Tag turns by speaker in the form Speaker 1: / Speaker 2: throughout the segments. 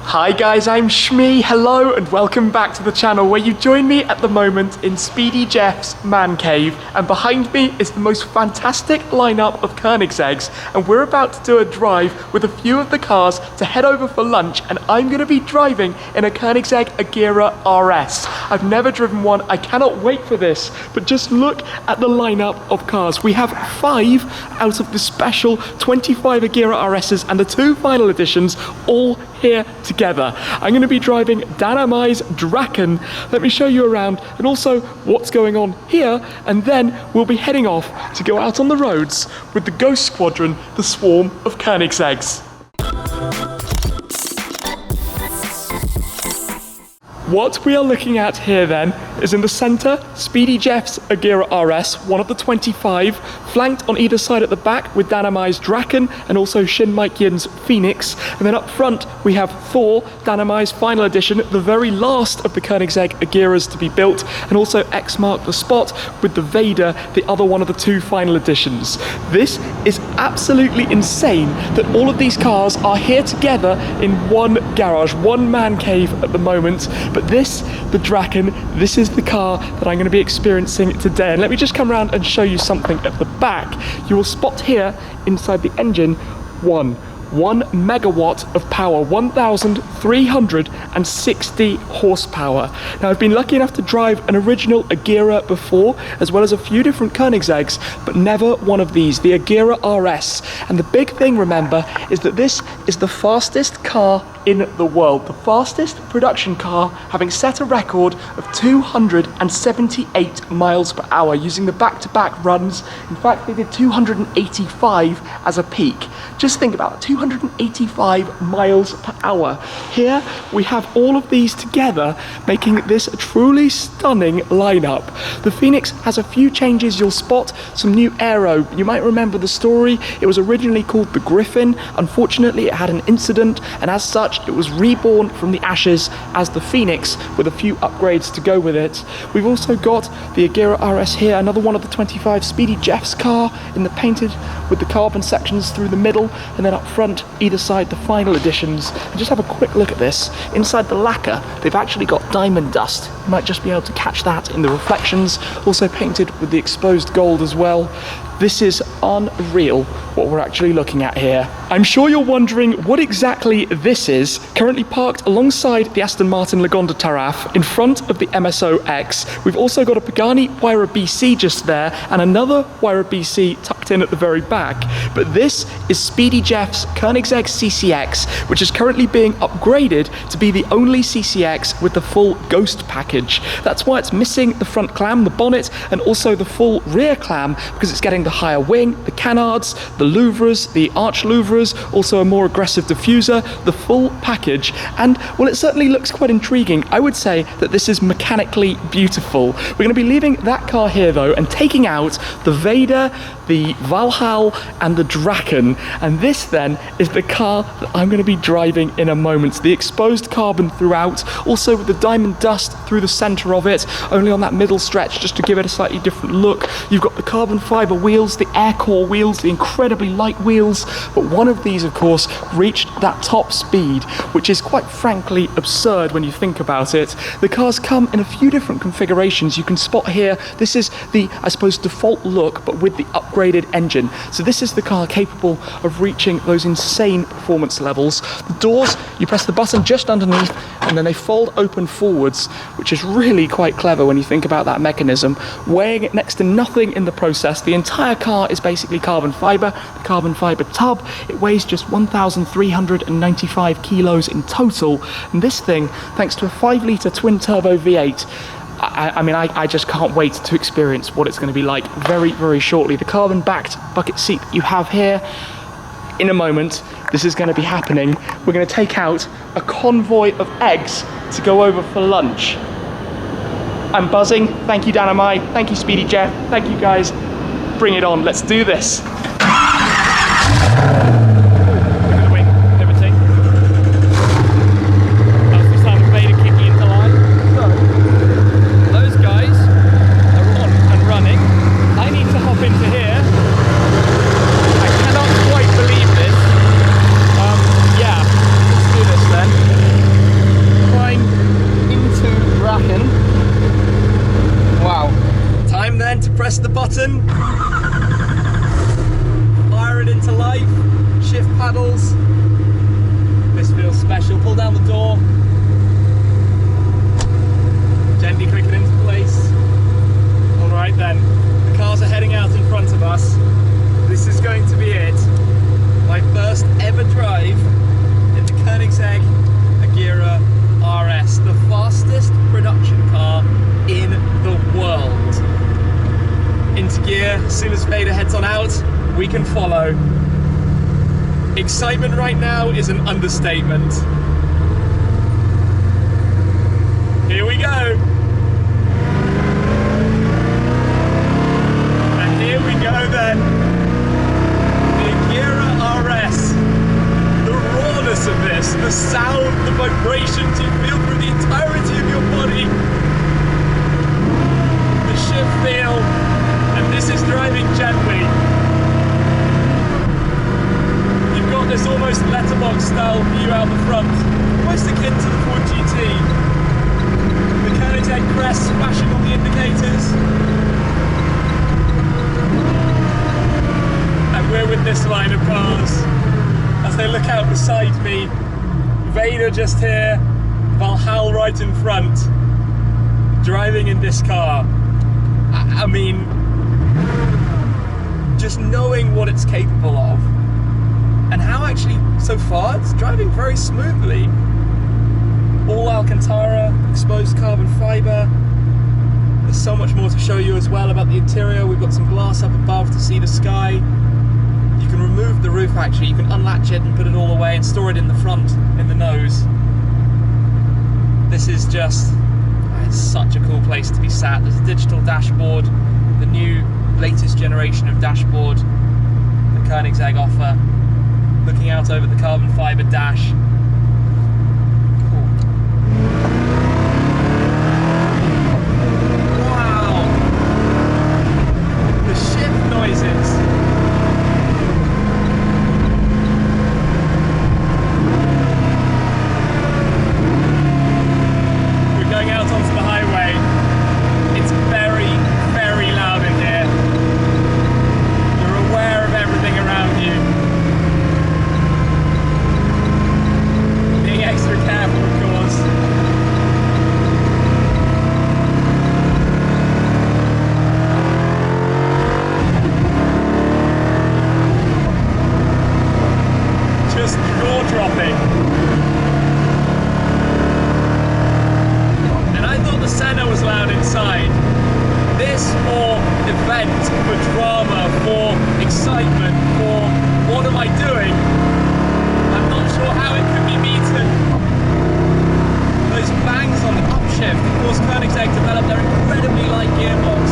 Speaker 1: Hi guys, I'm Shmee, hello and welcome back to the channel where you join me at the moment in Speedy Jeff's man cave, and behind me is the most fantastic lineup of Koenigseggs, and we're about to do a drive with a few of the cars to head over for lunch, and I'm going to be driving in a Koenigsegg Agera RS. I've never driven one, I cannot wait for this, but just look at the lineup of cars. We have 5 out of the special 25 Agera RSs and the 2 final editions all here together. I'm going to be driving RS Draken. Let me show you around and also what's going on here, and then we'll be heading off to go out on the roads with the Ghost Squadron, the swarm of Koenigseggs. What we are looking at here then is in the center, Speedy Jeff's Agera RS, one of the 25, flanked on either side at the back with RS Draken and also Shin Mike-Yin's Phoenix. And then up front we have Thor, RS Final Edition, the very last of the Koenigsegg Ageras to be built, and also X marked the spot with the Vader, the other one of the 2 final editions. This is absolutely insane that all of these cars are here together in one garage, one man cave at the moment. But this, the Draken, this is the car that I'm going to be experiencing today. And let me just come around and show you something at the back. You will spot here inside the engine 1 megawatt of power, 1,360 horsepower. Now, I've been lucky enough to drive an original Agera before, as well as a few different Koenigseggs, but never one of these, the Agera RS. And the big thing, remember, is that this is the fastest car in the world, the fastest production car, having set a record of 278 miles per hour using the back-to-back runs. In fact, they did 285 as a peak. Just think about it, 285 miles per hour. Here we have all of these together, making this a truly stunning lineup. The Phoenix has a few changes. You'll spot some new aero. You might remember the story. It was originally called the Griffin. Unfortunately, it had an incident, and as such, it was reborn from the ashes as the Phoenix with a few upgrades to go with it. We've also got the Agera RS here, another one of the 25 Speedy Jeff's car in the painted with the carbon sections through the middle, and then up front, either side, the final editions. And just have a quick look at this. Inside the lacquer, they've actually got diamond dust. You might just be able to catch that in the reflections. Also painted with the exposed gold as well. This is unreal what we're actually looking at here. I'm sure you're wondering what exactly this is. Currently parked alongside the Aston Martin Lagonda Taraf in front of the MSO X. We've also got a Pagani Huayra BC just there and another Huayra BC tucked in at the very back. But this is Speedy Jeff's Koenigsegg CCX, which is currently being upgraded to be the only CCX with the full Ghost package. That's why it's missing the front clam, the bonnet, and also the full rear clam, because it's getting the higher wing, the canards, the louvres, the arch louvres, also a more aggressive diffuser, the full package. And well, it certainly looks quite intriguing. I would say that this is mechanically beautiful. We're going to be leaving that car here though and taking out the Vader, the Valhall and the Draken, and this then is the car that I'm going to be driving in a moment. The exposed carbon throughout, also with the diamond dust through the center of it, only on that middle stretch just to give it a slightly different look. You've got the carbon fiber wheels, the air core wheels, the incredibly light wheels, but one of these of course reached that top speed, which is quite frankly absurd when you think about it. The cars come in a few different configurations. You can spot here, this is the, I suppose, default look, but with the upgraded engine. So this is the car capable of reaching those insane performance levels. The doors, you press the button just underneath and then they fold open forwards, which is really quite clever when you think about that mechanism. Weighing it next to nothing in the process. The entire car is basically carbon fiber. The carbon fiber tub, it weighs just 1,395 kilos in total. And this thing, thanks to a 5-litre twin turbo V8, I just can't wait to experience what it's going to be like very, very shortly. The carbon-backed bucket seat that you have here, in a moment, this is going to be happening. We're going to take out a convoy of eggs to go over for lunch. I'm buzzing. Thank you, Dynamite. Thank you, Speedy Jeff. Thank you, guys. Bring it on. Let's do this. Yeah, let's do this then. press the button, fire it into life, shift paddles. This feels special. Pull down the door, gently click it into place. All right then, the cars are heading out in front of us. This is going to be it. My first ever drive in the Koenigsegg Agera RS, the fastest production car in the world. Into gear, as soon as Vader heads on out, we can follow. Excitement right now is an understatement. Here we go. And here we go then. The Agera RS. The rawness of this, the sound, the vibrations you feel through the entirety of your body. The shift feel, and this is driving gently. You've got this almost letterbox style view out the front, almost akin to the Ford GT. The Koenigsegg crest flashing on the indicators. And we're with this line of cars. As they look out beside me, Vader just here, Valhall right in front, driving in this car. I mean, just knowing what it's capable of, and how actually, so far, it's driving very smoothly. All Alcantara, exposed carbon fibre. There's so much more to show you as well about the interior. We've got some glass up above to see the sky. You can remove the roof actually, you can unlatch it and put it all away and store it in the front, in the nose. This is just, it's such a cool place to be sat. There's a digital dashboard, the new latest generation of dashboard the Koenigsegg offer. Looking out over the carbon fibre dash. Cool. Wow! The shift noises. Koenigsegg developed their incredibly light gearbox.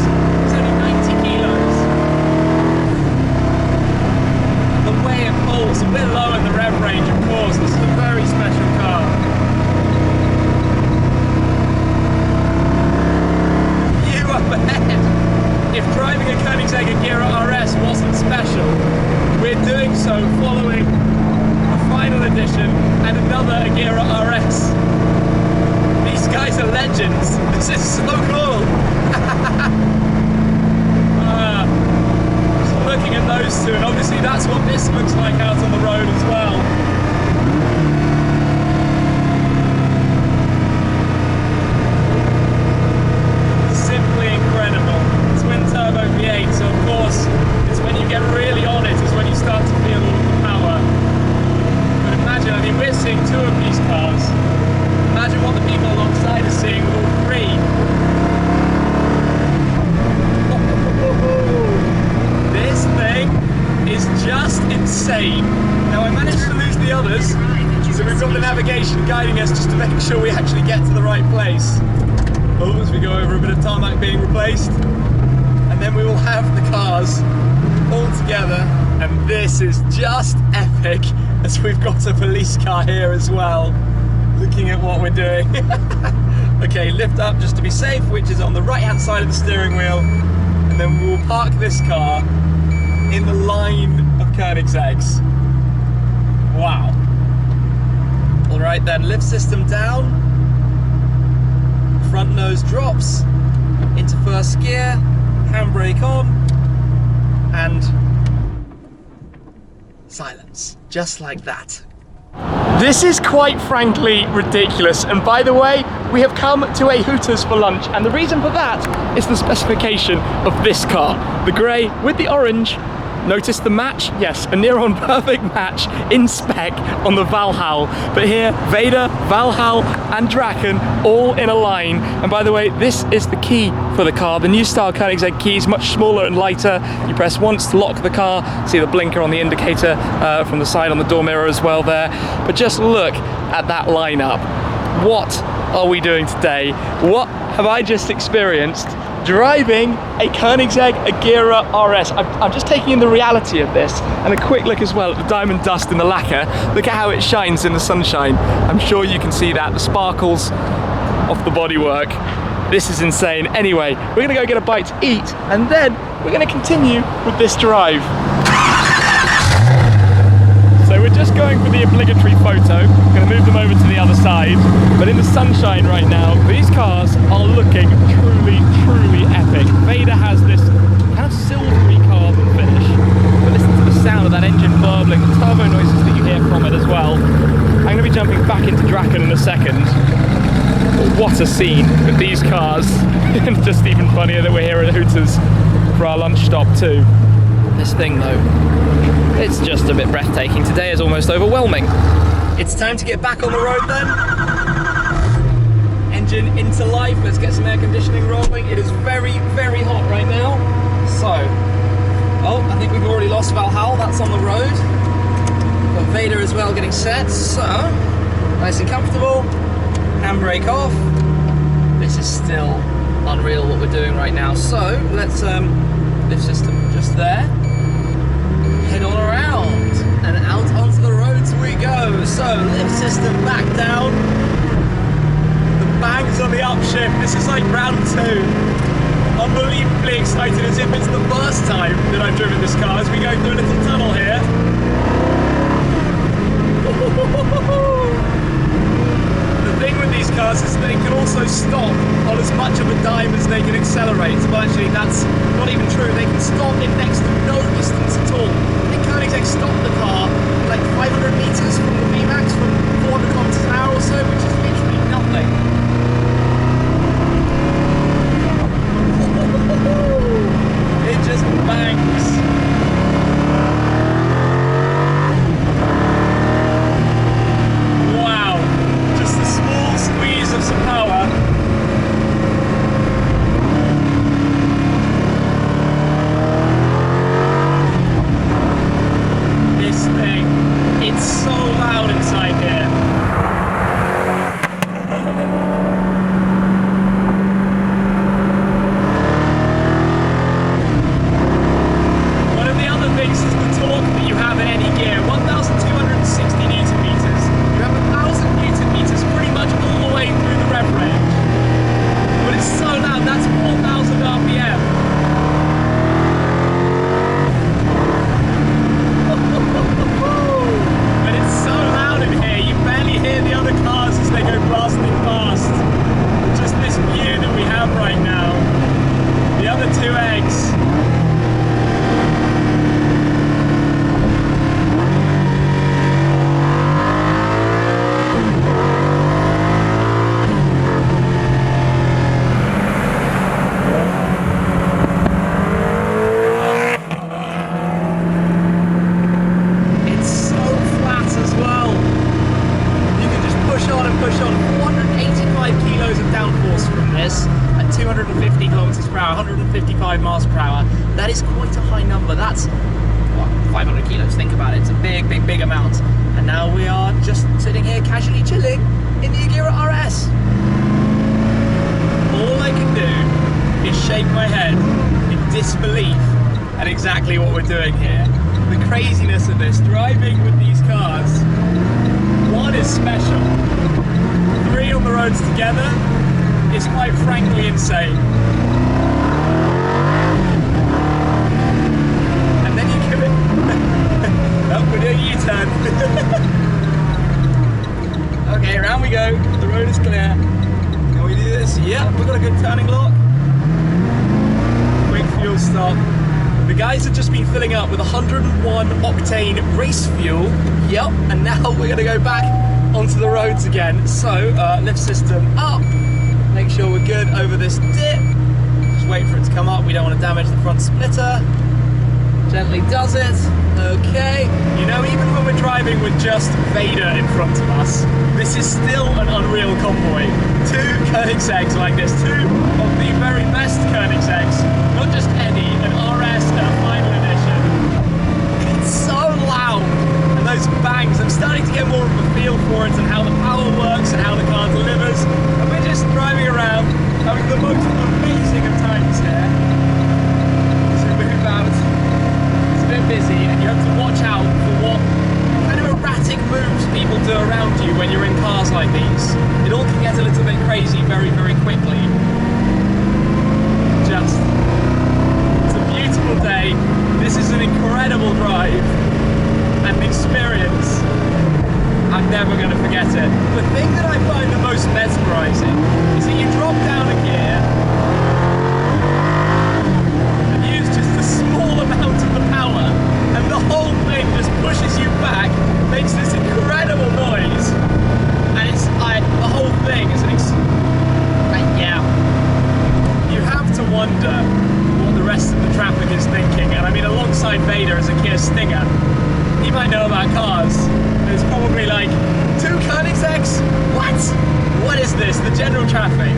Speaker 1: It's only 90 kilos. The way it pulls, a bit low in the rev range, of course. This is a very special car. You up ahead. If driving a Koenigsegg Agera RS wasn't special, we're doing so following a Final Edition and another Agera RS. These guys are legends. This is so cool. Just looking at those two, and obviously that's what this looks like out on the road as well. Simply incredible. Twin turbo V8, so of course it's when you get really on it is when you start to feel all of the power. But imagine, I mean, we're seeing two of these cars. Imagine what the people alongside are seeing with all three. This thing is just insane. Now I managed to lose the others, so we've got the navigation guiding us just to make sure we actually get to the right place. Oh, as we go over a bit of tarmac being replaced. And then we will have the cars all together, and this is just epic, as we've got a police car here as well. Looking at what we're doing. Okay, lift up just to be safe, which is on the right hand side of the steering wheel, and then we will park this car in the line of Koenigseggs. Wow. Alright then, lift system down, front nose drops into first gear,
Speaker 2: handbrake on, and silence, just like that.
Speaker 1: This is quite frankly ridiculous, and by the way, we have come to a Hooters for lunch, and the reason for that is the specification of this car. The grey with the orange. Notice the match? Yes, a near on perfect match in spec on the Valhall. But here, Vader, Valhall and Draken all in a line. And by the way, this is the key for the car. The new style Koenigsegg keys, much smaller and lighter. You press once to lock the car. See the blinker on the indicator from the side on the door mirror as well there. But just look at that lineup. What are we doing today? What have I just experienced? Driving a Koenigsegg Agera RS. I'm just taking in the reality of this, and a quick look as well at the diamond dust in the lacquer. Look at how it shines in the sunshine. I'm sure you can see that, the sparkles off the bodywork. This is insane. Anyway, we're gonna go get a bite to eat, and then we're gonna continue with this drive. So we're just going for the obligatory photo. I'm going to move them over to the other side. But in the sunshine right now, these cars are looking truly, truly epic. Vader has this kind of silvery carbon finish. But listen to the sound of that engine burbling, the turbo noises that you hear from it as well. I'm going to be jumping back into Draken in a second. But what a scene with these cars. And just even funnier that we're here at Hooters for our lunch stop too. This thing though, it's just a bit breathtaking. Today is almost overwhelming.
Speaker 2: It's time to get back on the road then. Engine into life, let's get some air conditioning rolling. It is very, very hot right now. So, oh, I think we've already lost Valhall, that's on the road. Got Vader as well getting set, so, nice and comfortable. Handbrake off. This is still unreal what we're doing right now. So, let's, lift system just there. Head on around and out onto the roads we go. So lift system back down. The bangs on the upshift. This is like round 2. Unbelievably excited, as if it's the first time that I've driven this car, as we go through a little tunnel here. The thing with these cars is they can also stop on as much of a dime as they can accelerate. Well, actually, that's not even true. They can stop in next to no distance at all. I think Koenigsegg stopped the car like 500 meters from the VMAX, from 400 kilometers an hour or so, which is literally nothing. It just bangs. Squeeze of some power. This thing, it's so loud inside here. One of the other things is the torque that you have in any gear, 1,260 Newton meters. You have 1,000 Newton meters pretty much all the way through the rev range. But it's so loud, that's 4,000 RPM. But it's so loud in here, you barely hear the other cars as they go blasting past. Just this view that we have right now. The other two eggs. Push on 485 kilos of downforce from this at 250 kilometers per hour, 155 miles per hour. That is quite a high number. That's what, 500 kilos. Think about it. It's a big, big, big amount. And now we are just sitting here casually chilling in the Agera RS. All I can do is shake my head in disbelief at exactly what we're doing here. The craziness of this, driving with these cars. One is special. 3 on the roads together is quite frankly insane. And then you give it... oh, we're doing a U-turn. Okay, around we go. The road is clear. Can we do this? Yeah, we've got a good turning lock. Quick fuel stop. The guys have just been filling up with 101 octane race fuel. Yep, and now we're gonna go back onto the roads again. So, lift system up. Make sure we're good over this dip. Just wait for it to come up. We don't want to damage the front splitter. Gently does it. Okay. You know, even when we're driving with just Vader in front of us, this is still an unreal convoy. Two Koenigseggs like this, two of the very best Koenigseggs, not just any, an RS and a Final Edition. It's so loud, and those bangs, I'm starting to get more of a feel for it and how the power works and how the car delivers, and we're just driving around, having the most amazing of times here. So move out. Busy, and you have to watch out for what kind of erratic moves people do around you when you're in cars like these. It all can get a little bit crazy very, very quickly. It's a beautiful day. This is an incredible drive and experience. I'm never going to forget it. The thing that I find the most mesmerizing is that you drop down a gear and use just a small amount of the power, and the whole thing just pushes you back, makes this incredible noise, and it's like the whole thing is yeah. You have to wonder what the rest of the traffic is thinking, and I mean, alongside Vader is a Kia Stinger. He might know about cars. There's probably like, two Koenigseggs? What is this? The general traffic.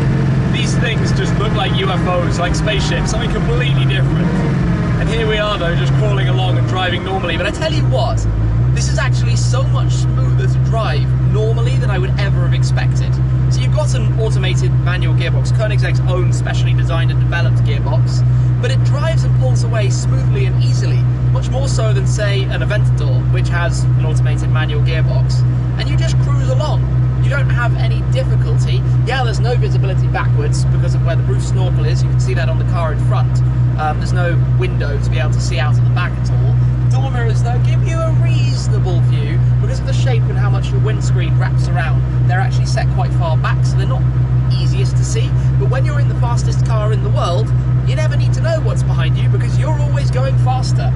Speaker 2: These things just look like UFOs, like spaceships, something completely different. And here we are though, just crawling along and driving normally. But I tell you what, this is actually so much smoother to drive normally than I would ever have expected. So you've got an automated manual gearbox, Koenigsegg's own specially designed and developed gearbox, but it drives and pulls away smoothly and easily, much more so than say an Aventador, which has an automated manual gearbox. And you just cruise along. You don't have any difficulty. Yeah, there's no visibility backwards because of where the roof snorkel is. You can see that on the car in front. There's no window to be able to see out at the back at all. The door mirrors, though, give you a reasonable view because of the shape and how much your windscreen wraps around. They're actually set quite far back, so they're not easiest to see. But when you're in the fastest car in the world, you never need to know what's behind you because you're always going faster,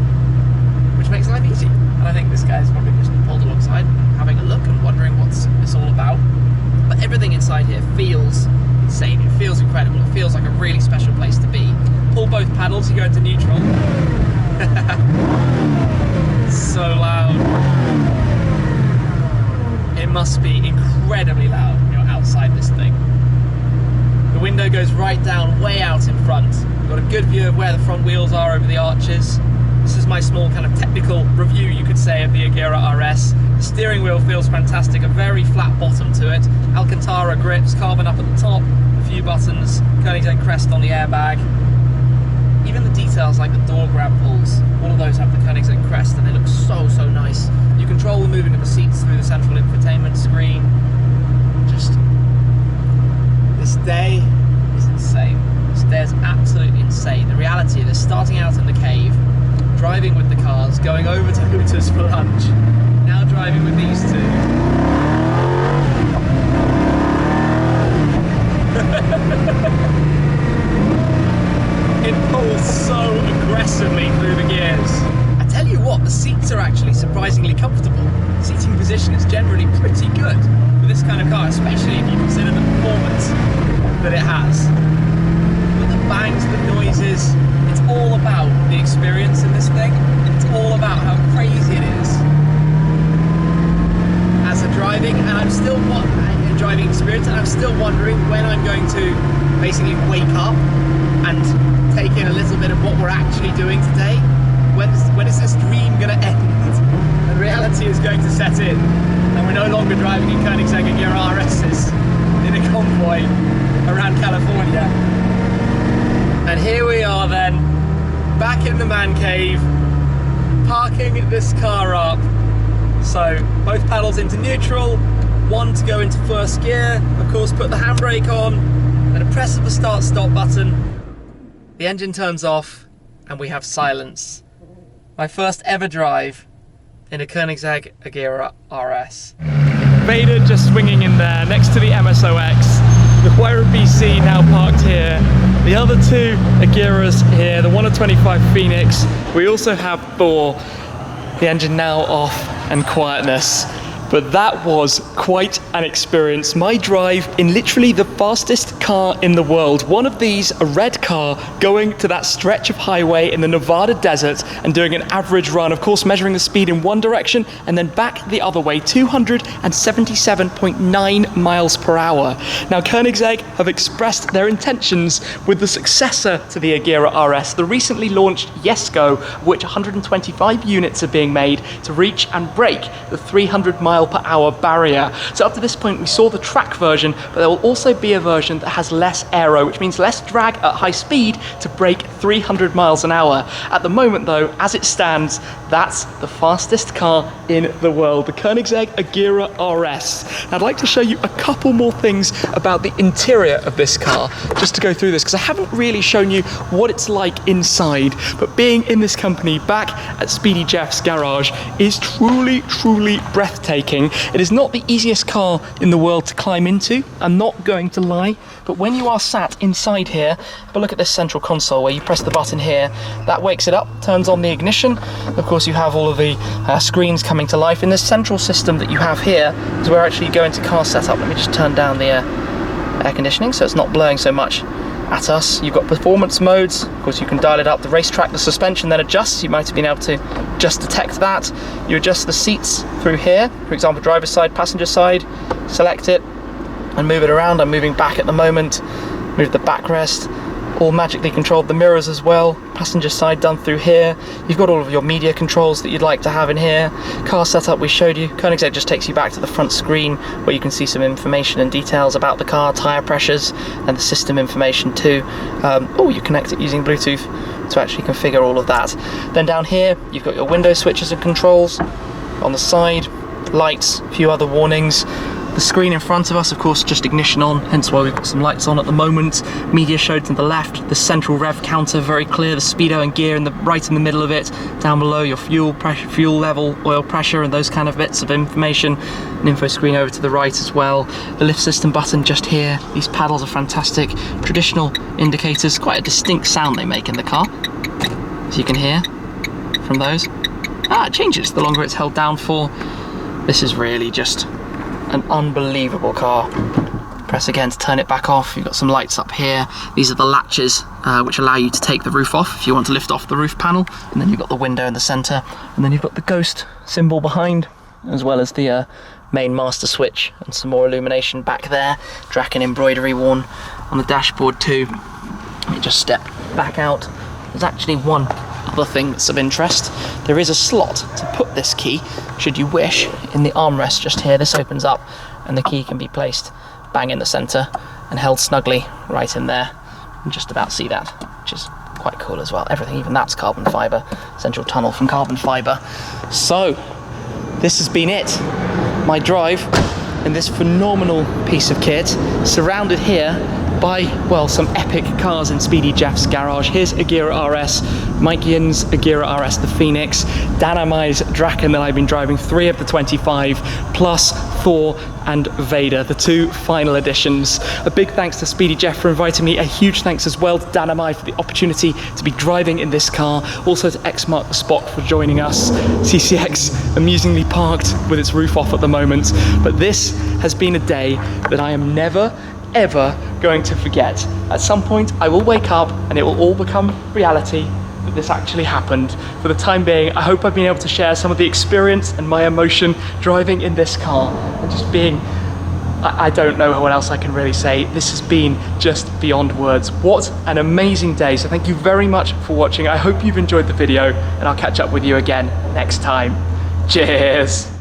Speaker 2: which makes life easy. And I think this guy's probably just pulled alongside, having a look and wondering what's this all about. But everything inside here feels insane. It feels incredible. It feels like a really special place to be. Pull both paddles, you go into neutral. So loud. It must be incredibly loud when you're outside this thing. The window goes right down, way out in front. You've got a good view of where the front wheels are over the arches. This is my small kind of technical review, you could say, of the Agera RS. The steering wheel feels fantastic, a very flat bottom to it. Alcantara grips, carbon up at the top, a few buttons, Koenigsegg crest on the airbag. Even the details like the door grab pulls, all of those have the Koenigsegg crest and they look so, so nice. You control the moving of the seats through the central infotainment screen. Just, this day is insane. This day is absolutely insane. The reality of this, starting out in the cave, driving with the cars, going over to Hooters for lunch, now driving with these two. It pulls so aggressively through the gears. I tell you what, the seats are actually surprisingly comfortable. The seating position is generally pretty good for this kind of car, especially if you consider the performance that it has. But the bangs, the noises, it's all about the experience in this thing. It's all about how crazy it is as a driving, and I'm still driving experience, and I'm still wondering when I'm going to basically wake up and take in a little bit of what we're actually doing today. When is this dream going to end? And reality is going to set in, and we're no longer driving in Koenigsegg Agera RS's in a convoy around California. And here we are then, back in the man cave, parking this car up. So both paddles into neutral, one to go into first gear, of course put the handbrake on, and a press of the start-stop button. The engine turns off and we have silence. My first ever drive in a Koenigsegg Agera RS. Vader just swinging in there next to the MSOX.
Speaker 1: the Huayra BC now parked here. The other two Ageras here, the 125 Phoenix. We also have Thor, the engine now off and quietness. But that was quite an experience. My drive in literally the fastest car in the world. One of these, a red car, going to that stretch of highway in the Nevada desert and doing an average run, of course measuring the speed in one direction and then back the other way, 277.9 miles per hour. Now Koenigsegg have expressed their intentions with the successor to the Agera RS, the recently launched Jesko, of which 125 units are being made to reach and break the 300 mile per hour barrier. So up to this point we saw the track version, but there will also be a version that has less aero, which means less drag at high speed to break 300 miles an hour. At the moment though, as it stands, that's the fastest car in the world, the Koenigsegg Agera RS. Now, I'd like to show you a couple more things about the interior of this car, just to go through this, because I haven't really shown you what it's like inside, but being in this company back at Speedy Jeff's garage is truly, truly breathtaking. It is not the easiest car in the world to climb into, I'm not going to lie, but when you are sat inside here, have a look at this central console where you press the button here, that wakes it up, turns on the ignition. Of course you have all of the screens coming to life. In this central system that you have here is where actually you go into car setup. Let me just turn down the air conditioning so it's not blowing so much at us. You've got performance modes, of course you can dial it up, the racetrack, the suspension then adjusts. You might have been able to just detect that. You adjust the seats through here, for example driver's side, passenger side, select it and move it around. I'm moving back at the moment, move the backrest, all magically controlled. The mirrors as well, passenger side done through here. You've got all of your media controls that you'd like to have in here. Car setup we showed you. Koenigsegg just takes you back to the front screen where you can see some information and details about the car, tyre pressures and the system information too. You connect it using Bluetooth to actually configure all of that. Then down here you've got your window switches and controls. On the side, lights, a few other warnings. The screen in front of us, of course, just ignition on, hence why we've got some lights on at the moment. Media showed to the left, the central rev counter, very clear, the speedo and gear right in the middle of it. Down below, your fuel pressure, fuel level, oil pressure, and those kind of bits of information. An info screen over to the right as well. The lift system button just here. These paddles are fantastic. Traditional indicators, quite a distinct sound they make in the car, as you can hear from those. It changes the longer it's held down for. This is really just an unbelievable car. Press again to turn it back off. You've got some lights up here. These are the latches which allow you to take the roof off if you want to lift off the roof panel. And then you've got the window in the center. And then you've got the ghost symbol behind, as well as the main master switch and some more illumination back there. Draken embroidery worn on the dashboard too. Let me just step back out. There's actually one other thing that's of interest. There is a slot to put this key, should you wish, in the armrest just here. This opens up and the key can be placed bang in the center and held snugly right in there. You can just about see that, which is quite cool as well. Everything, even that's carbon fiber, central tunnel from carbon fiber. So this has been it, my drive in this phenomenal piece of kit, surrounded here by, well, some epic cars in Speedy Jeff's garage. Here's Agera RS, Mike Yin's Agera RS the Phoenix, Dynamite's Draken that I've been driving, 3 of the 25, plus Thor and Vader, the 2 final editions. A big thanks to Speedy Jeff for inviting me. A huge thanks as well to Dynamite for the opportunity to be driving in this car. Also to X Mark the Spot for joining us. CCX amusingly parked with its roof off at the moment. But this has been a day that I am never, ever going to forget. At some point I will wake up and it will all become reality that this actually happened. For the time being, I hope I've been able to share some of the experience and my emotion driving in this car and just being, I don't know what else I can really say. This has been just beyond words. What an amazing day. So thank you very much for watching. I hope you've enjoyed the video and I'll catch up with you again next time. Cheers.